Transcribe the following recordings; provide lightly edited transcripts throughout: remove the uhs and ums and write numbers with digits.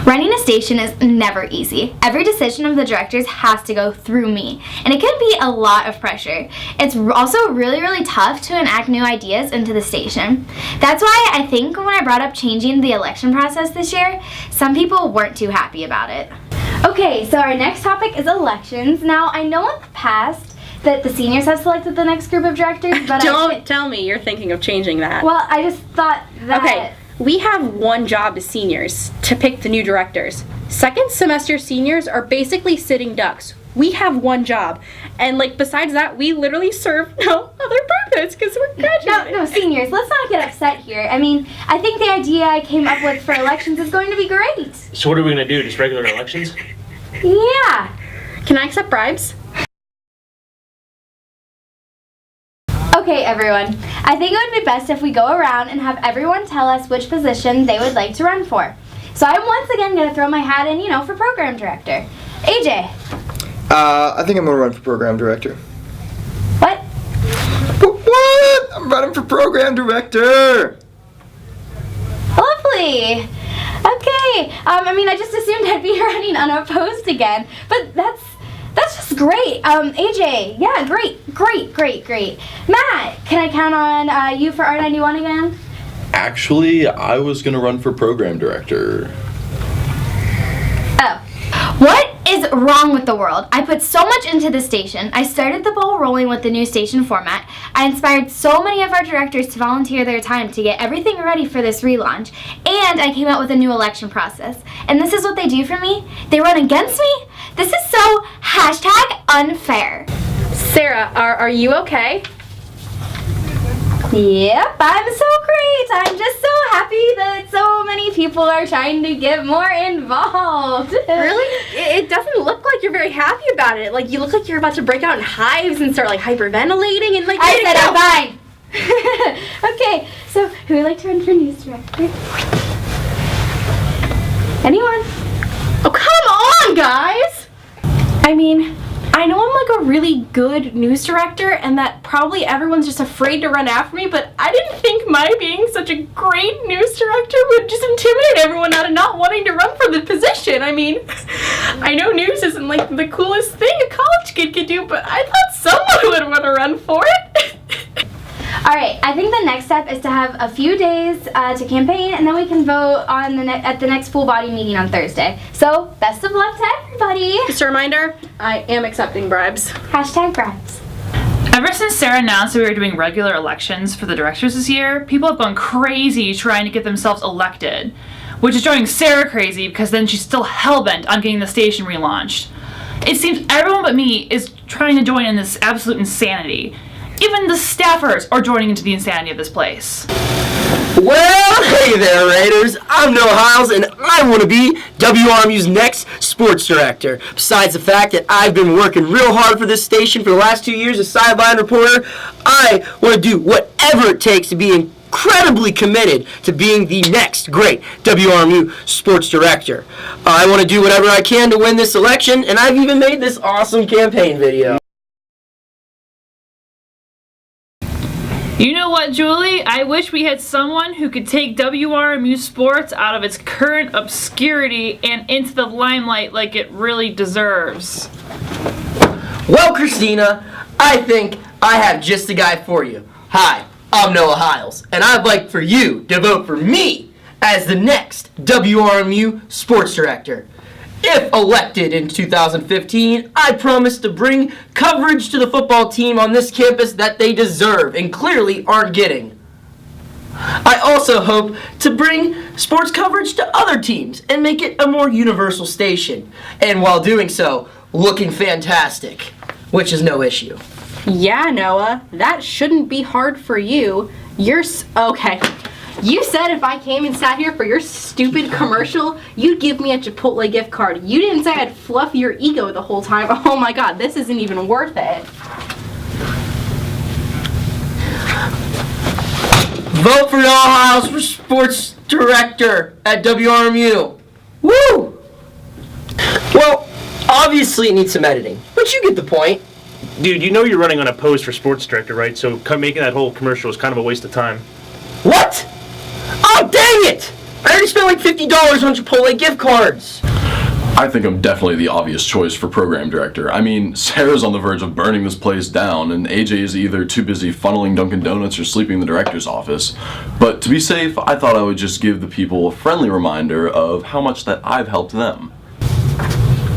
Running a station is never easy. Every decision of the directors has to go through me, and it can be a lot of pressure. It's also really, really tough to enact new ideas into the station. That's why I think when I brought up changing the election process this year, some people weren't too happy about it. Okay, so our next topic is elections. Now, I know in the past that the seniors have selected the next group of directors, but Don't tell me you're thinking of changing that. Well, I just thought that... Okay, we have one job as seniors, to pick the new directors. Second semester seniors are basically sitting ducks. We have one job. And besides that, we literally serve no other purpose because we're graduating. No, seniors, let's not get upset here. I mean, I think the idea I came up with for elections is going to be great. So what are we going to do, just regular elections? Yeah. Can I accept bribes? Okay, everyone. I think it would be best if we go around and have everyone tell us which position they would like to run for. So I'm once again going to throw my hat in, for program director. AJ. I think I'm going to run for program director. What? What? I'm running for program director. Lovely. Okay. I just assumed I'd be running unopposed again, but that's just great. AJ, yeah, great. Matt, can I count on you for R91 again? Actually, I was gonna run for program director. Oh. What is wrong with the world? I put so much into the station. I started the ball rolling with the new station format. I inspired so many of our directors to volunteer their time to get everything ready for this relaunch. And I came out with a new election process. And this is what they do for me? They run against me? This is so #unfair. Sarah, are you okay? Yep, I'm so great. I'm just so happy that so many people are trying to get more involved. Really? It doesn't look like you're very happy about it. You look like you're about to break out in hives and start hyperventilating and I said I'm fine. Okay, so who would like to run for news director? Anyone? Oh, come on, guys! I know I'm a really good news director and that probably everyone's just afraid to run after me, but I didn't think my being such a great news director would just intimidate everyone out of not wanting to run for the position. I know news isn't the coolest thing a college kid could do, but I thought someone would want to run for it. Alright, I think the next step is to have a few days to campaign, and then we can vote on at the next full body meeting on Thursday. So, best of luck to everybody! Just a reminder, I am accepting bribes. #bribes. Ever since Sarah announced that we were doing regular elections for the directors this year, people have gone crazy trying to get themselves elected, which is driving Sarah crazy because then she's still hellbent on getting the station relaunched. It seems everyone but me is trying to join in this absolute insanity. Even the staffers are joining into the insanity of this place. Well, hey there, Raiders. I'm Noah Hiles, and I want to be WRMU's next sports director. Besides the fact that I've been working real hard for this station for the last 2 years as sideline reporter, I want to do whatever it takes to be incredibly committed to being the next great WRMU sports director. I want to do whatever I can to win this election, and I've even made this awesome campaign video. You know what, Julie? I wish we had someone who could take WRMU sports out of its current obscurity and into the limelight like it really deserves. Well, Christina, I think I have just the guy for you. Hi, I'm Noah Hiles, and I'd like for you to vote for me as the next WRMU sports director. If elected in 2015, I promise to bring coverage to the football team on this campus that they deserve and clearly aren't getting. I also hope to bring sports coverage to other teams and make it a more universal station. And while doing so, looking fantastic, which is no issue. Yeah, Noah, that shouldn't be hard for you. Okay. You said if I came and sat here for your stupid commercial, you'd give me a Chipotle gift card. You didn't say I'd fluff your ego the whole time. Oh my god, this isn't even worth it. Vote for Noah Hiles for sports director at WRMU. Woo! Well, obviously it needs some editing, but you get the point. Dude, you know you're running unopposed for sports director, right? So making that whole commercial is kind of a waste of time. What? Oh, dang it! I already spent like $50 on Chipotle gift cards. I think I'm definitely the obvious choice for program director. I mean, Sarah's on the verge of burning this place down, and AJ is either too busy funneling Dunkin' Donuts or sleeping in the director's office. But to be safe, I thought I would just give the people a friendly reminder of how much that I've helped them.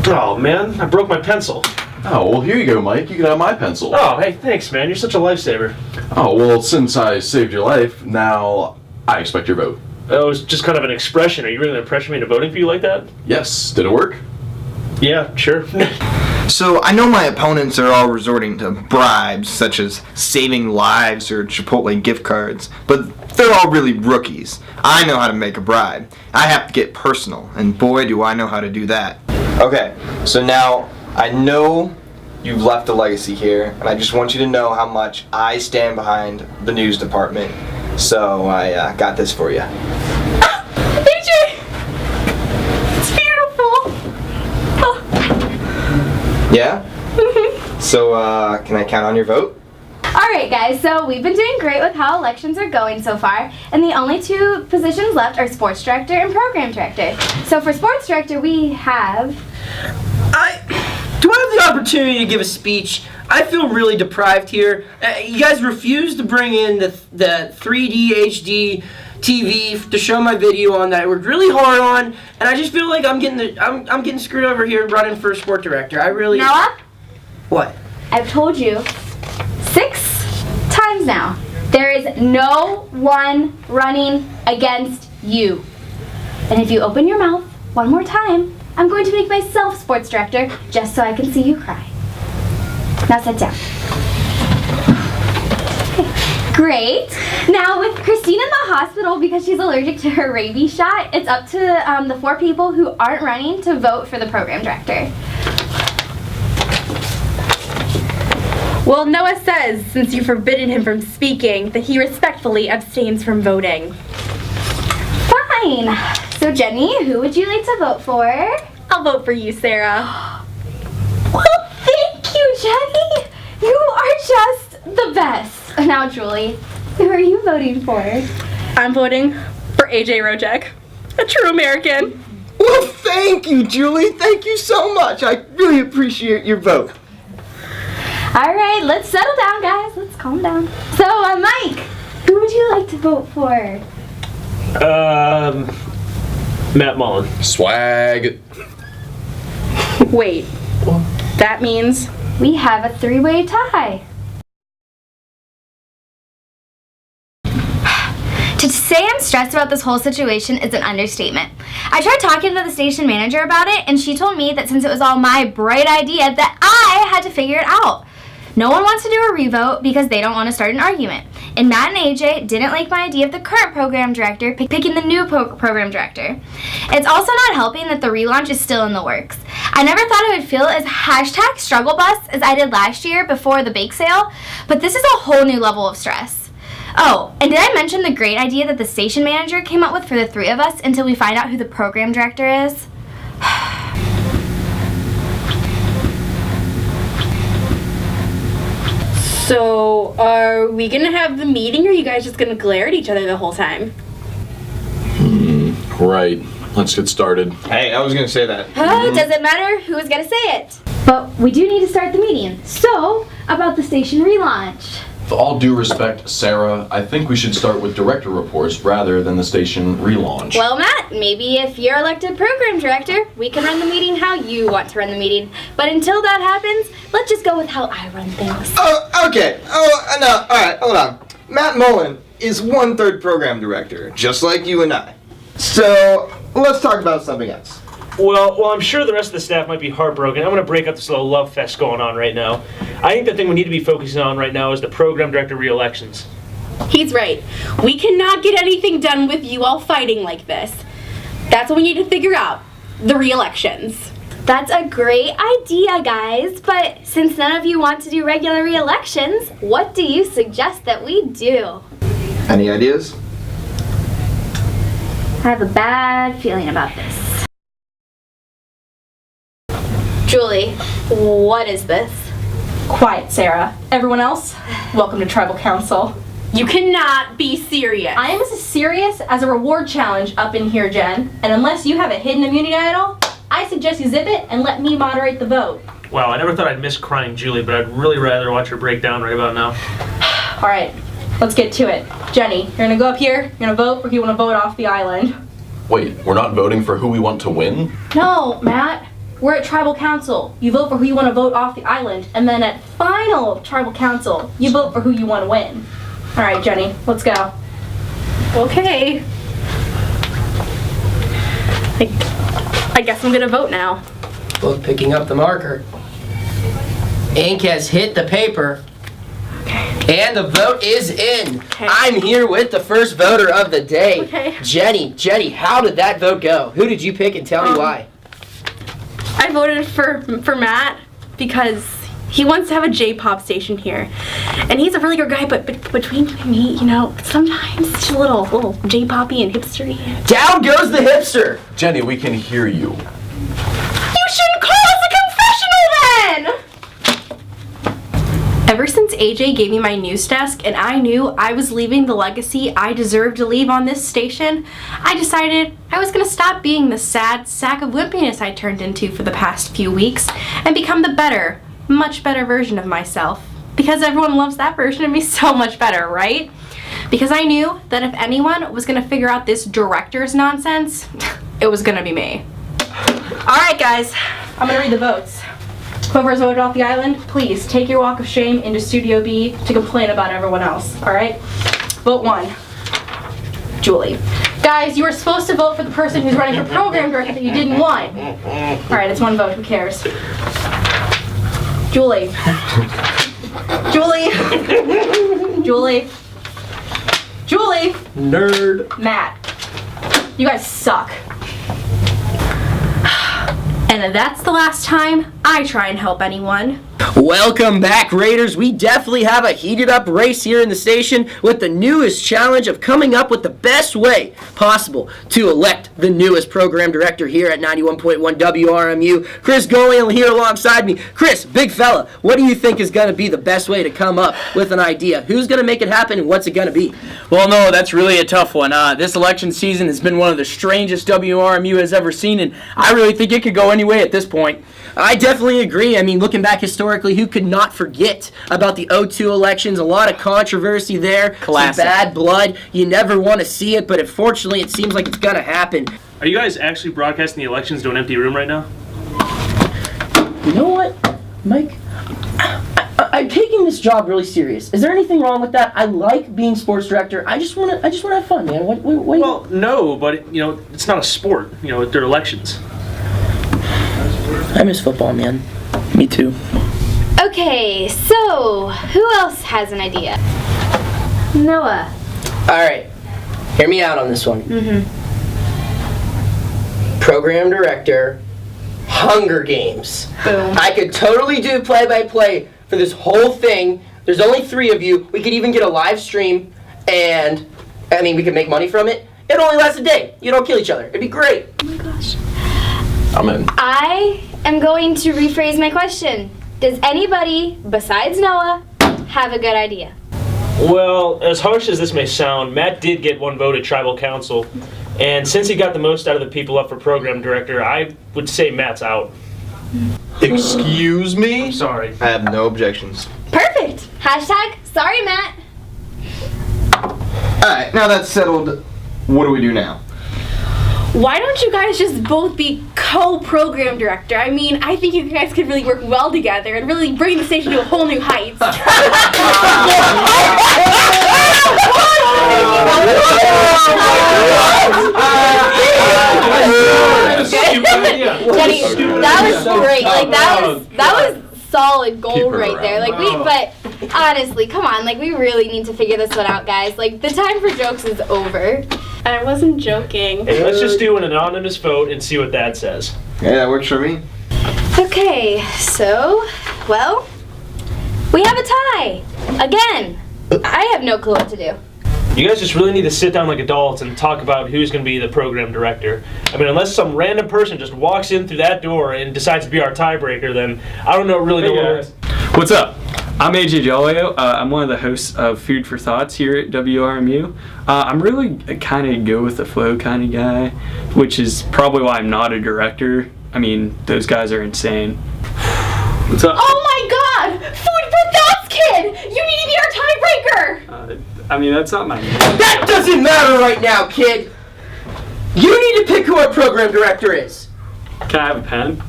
Oh, man, I broke my pencil. Oh, well, here you go, Mike. You can have my pencil. Oh, hey, thanks, man. You're such a lifesaver. Oh, well, since I saved your life, now I expect your vote. That was just kind of an expression. Are you really going to pressure me into voting for you like that? Yes. Did it work? Yeah, sure. So I know my opponents are all resorting to bribes, such as saving lives or Chipotle gift cards, but they're all really rookies. I know how to make a bribe. I have to get personal, and boy do I know how to do that. Okay, so now I know you've left a legacy here, and I just want you to know how much I stand behind the news department. So I got this for you. AJ! It's beautiful! Oh. Yeah? So can I count on your vote? Alright guys, so we've been doing great with how elections are going so far, and the only two positions left are sports director and program director. So for sports director we have... Do I have the opportunity to give a speech? I feel really deprived here. You guys refuse to bring in the 3D HD TV to show my video on that I worked really hard on, and I just feel like I'm getting screwed over here running for sport director. I really... Noah? What? I've told you 6 times now. There is no one running against you. And if you open your mouth one more time, I'm going to make myself sports director just so I can see you cry. Now sit down. Okay, great. Now with Christine in the hospital because she's allergic to her rabies shot, it's up to the 4 people who aren't running to vote for the program director. Well, Noah says, since you've forbidden him from speaking, that he respectfully abstains from voting. Fine. So Jenny, who would you like to vote for? I'll vote for you, Sarah. Well, thank you, Jenny. You are just the best. Now, Julie, who are you voting for? I'm voting for AJ Rojek, a true American. Well, thank you, Julie. Thank you so much. I really appreciate your vote. All right, let's settle down, guys. Let's calm down. So, Mike, who would you like to vote for? Matt Mullen. Swag. Wait, that means... We have a 3-way tie. To say I'm stressed about this whole situation is an understatement. I tried talking to the station manager about it, and she told me that since it was all my bright idea, that I had to figure it out. No one wants to do a revote because they don't want to start an argument. And Matt and AJ didn't like my idea of the current program director picking the new program director. It's also not helping that the relaunch is still in the works. I never thought I would feel as #strugglebus as I did last year before the bake sale, but this is a whole new level of stress. Oh, and did I mention the great idea that the station manager came up with for the 3 of us until we find out who the program director is? So, are we gonna have the meeting, or are you guys just gonna glare at each other the whole time? Right. Let's get started. Hey, I was gonna say that. Doesn't matter who's gonna say it. But we do need to start the meeting. So, about the station relaunch. With all due respect, Sarah, I think we should start with director reports rather than the station relaunch. Well, Matt, maybe if you're elected program director, we can run the meeting how you want to run the meeting. But until that happens, let's just go with how I run things. Oh, okay. Oh, no. All right, hold on. Matt Mullen is 1/3 program director, just like you and I. So, let's talk about something else. Well, I'm sure the rest of the staff might be heartbroken. I'm going to break up this little love fest going on right now. I think the thing we need to be focusing on right now is the program director re-elections. He's right. We cannot get anything done with you all fighting like this. That's what we need to figure out. The re-elections. That's a great idea, guys. But since none of you want to do regular re-elections, what do you suggest that we do? Any ideas? I have a bad feeling about this. Julie, what is this? Quiet, Sarah. Everyone else, welcome to Tribal Council. You cannot be serious. I am as serious as a reward challenge up in here, Jen. And unless you have a hidden immunity idol, I suggest you zip it and let me moderate the vote. Wow, I never thought I'd miss crying Julie, but I'd really rather watch her break down right about now. All right, let's get to it. Jenny, you're gonna go up here, you're gonna vote for who you wanna vote off the island. Wait, we're not voting for who we want to win? No, Matt. We're at Tribal Council. You vote for who you want to vote off the island, and then at final Tribal Council, you vote for who you want to win. All right, Jenny, let's go. Okay. I guess I'm gonna vote now. Both picking up the marker. Ink has hit the paper. And the vote is in. Okay. I'm here with the first voter of the day. Okay. Jenny, how did that vote go? Who did you pick and tell me why? I voted for Matt because he wants to have a J-pop station here, and he's a really good guy. But between you and me, you know, sometimes it's just a little J-poppy and hipstery. Down goes the hipster. Jenny, we can hear you. You shouldn't call us a confessional then! Ever since AJ gave me my news desk and I knew I was leaving the legacy I deserved to leave on this station, I decided I was gonna stop being the sad sack of wimpiness I turned into for the past few weeks and become the better, much better version of myself. Because everyone loves that version of me so much better, right? Because I knew that if anyone was gonna figure out this director's nonsense, it was gonna be me. Alright guys, I'm gonna read the votes. Whoever's voted off the island, please take your walk of shame into Studio B to complain about everyone else, alright? Vote 1, Julie. Guys, you were supposed to vote for the person who's running for program director that you didn't want. Alright, it's 1 vote, who cares? Julie. Julie. Nerd. Matt. You guys suck. And that's the last time I try and help anyone. Welcome back, Raiders. We definitely have a heated up race here in the station with the newest challenge of coming up with the best way possible to elect the newest program director here at 91.1 WRMU. Chris Golian here alongside me. Chris, big fella, what do you think is going to be the best way to come up with an idea? Who's going to make it happen and what's it going to be? Well, no, that's really a tough one. This election season has been one of the strangest WRMU has ever seen, and I really think it could go any way at this point. I definitely agree. I mean, looking back historically, who could not forget about the 02 elections? A lot of controversy there. Classic. Some bad blood. You never want to see it, but unfortunately, it seems like it's going to happen. Are you guys actually broadcasting the elections to an empty room right now? You know what, Mike? I'm taking this job really serious. Is there anything wrong with that? I like being sports director. I just want to have fun, man. What Well, no, but it's not a sport. They're elections. I miss football, man. Me too. Okay, so who else has an idea? Noah. All right, hear me out on this one. Program director, Hunger Games. Boom. I could totally do play-by-play for this whole thing. There's only 3 of you. We could even get a live stream, and we could make money from it. It only lasts a day. You don't kill each other. It'd be great. Oh my gosh. I'm in. I am going to rephrase my question. Does anybody besides Noah have a good idea? Well, as harsh as this may sound, Matt did get 1 vote at Tribal Council, and since he got the most out of the people up for program director, I would say Matt's out. Excuse me? Sorry. I have no objections. Perfect. Hashtag sorry, Matt. Alright, now that's settled, what do we do now? Why don't you guys just both be co-program director? I mean, I think you guys could really work well together and really bring the station to a whole new heights. Jenny, that was great. Like that was solid gold her right there. around. But honestly, come on, we really need to figure this one out, guys. The time for jokes is over. I wasn't joking. Hey, let's just do an anonymous vote and see what that says. Yeah, that works for me. Okay, so, well, we have a tie. Again. I have no clue what to do. You guys just really need to sit down like adults and talk about who's going to be the program director. Unless some random person just walks in through that door and decides to be our tiebreaker, then I don't really know what. What's up? I'm AJ Jolio. I'm one of the hosts of Food for Thoughts here at WRMU. I'm really a kind of go with the flow kind of guy, which is probably why I'm not a director. I mean, those guys are insane. What's up? Oh my god! Food for Thoughts, kid! You need to be our tiebreaker! I mean, that's not my name. That doesn't matter right now, kid! You need to pick who our program director is. Can I have a pen?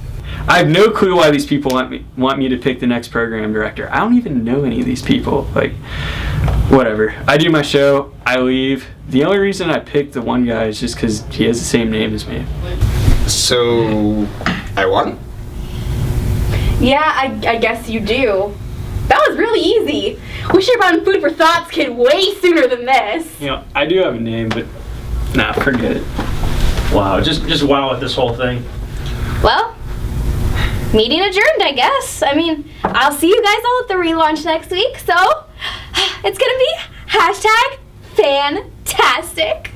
I have no clue why these people want me to pick the next program director. I don't even know any of these people. Like, whatever. I do my show, I leave. The only reason I picked the one guy is just because he has the same name as me. So, I won? Yeah, I guess you do. That was really easy. We should have run Food for Thoughts, kid, way sooner than this. You know, I do have a name, but nah, forget it. Wow, just wow at this whole thing. Well, meeting adjourned, I guess. I mean, I'll see you guys all at the relaunch next week, so it's gonna be #fantastic.